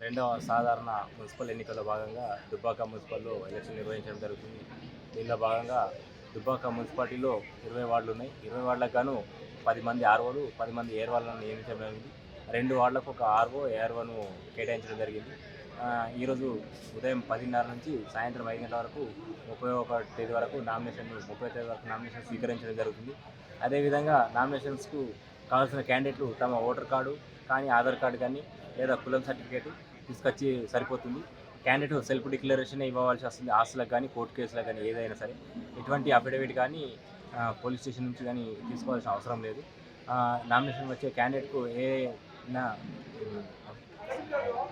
రెండవ సాధారణ మున్సిపల్ ఎన్నికల్లో భాగంగా దుబ్బాక మున్సిపల్లో ఎలక్షన్ నిర్వహించడం జరుగుతుంది. దీనిలో భాగంగా దుబ్బాక మున్సిపాలిటీలో 20 వార్డులు ఉన్నాయి. 20 వార్డులకు గాను 10 మంది ఆర్ఓలు, 10 మంది ఏఆర్ఓలను నియమించడం జరిగింది. 2 వార్డులకు ఒక ఆర్ఓ, ఏఆర్ఓను కేటాయించడం జరిగింది. ఈరోజు ఉదయం 10:30 నుంచి సాయంత్రం 5 గంటల వరకు 31 తేదీ వరకు 30 తేదీ వరకు నామినేషన్ స్వీకరించడం జరుగుతుంది. అదేవిధంగా నామినేషన్స్కు కావాల్సిన క్యాండిడేట్లు తమ ఓటర్ కార్డు కానీ, ఆధార్ కార్డు కానీ లేదా కులం సర్టిఫికేట్ తీసుకొచ్చి సరిపోతుంది. క్యాండిడేట్ సెల్ఫ్ డిక్లరేషన్ ఇవ్వవలసి వస్తుంది. ఆస్తులకు కానీ, కోర్టు కేసులకు కానీ ఏదైనా సరే ఎటువంటి అఫిడవిట్ కానీ పోలీస్ స్టేషన్ నుంచి కానీ తీసుకోవాల్సిన అవసరం లేదు. నామినేషన్ వచ్చే క్యాండిడేట్కు ఏదైనా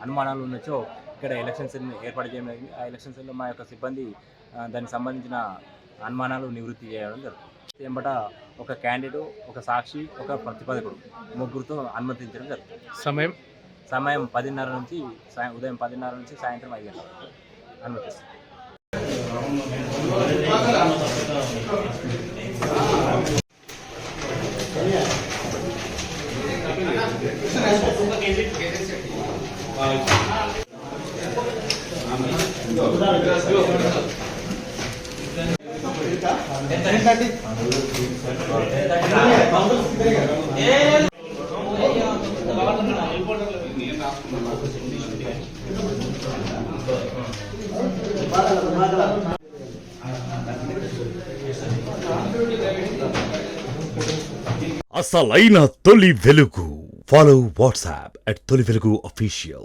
అనుమానాలు ఉండొచ్చో ఇక్కడ ఎలక్షన్ సెల్ ఏర్పాటు చేయడం జరిగింది. ఆ ఎలక్షన్ సెల్లో మా యొక్క సిబ్బంది దానికి సంబంధించిన అనుమానాలు నివృత్తి చేయడం జరుగుతుంది. ఎంబట ఒక క్యాండిడేట్, ఒక సాక్షి, ఒక ప్రతిపాదకుడు ముగ్గురితో అనుమతించడం జరుగుతుంది. సమయం 10:30 నుంచి ఉదయం 10:30 నుంచి సాయంత్రం 5 గంటల వరకు అనుమతిస్తుంది. అసలైన తొలి వెలుగు. ఫాలో వాట్సాప్ @తొలి వెలుగు official.